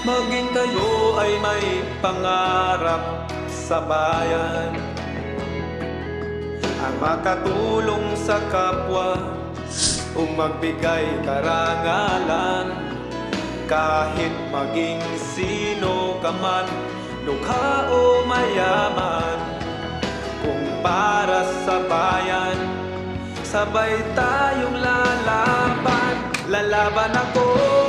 Maging kayo ay may pangarap sa bayan, ang makatulong sa kapwa o magbigay karangalan. Kahit maging sino ka man, lukha o mayaman, kung para sa bayan, sabay tayong lalaban. Lalaban ako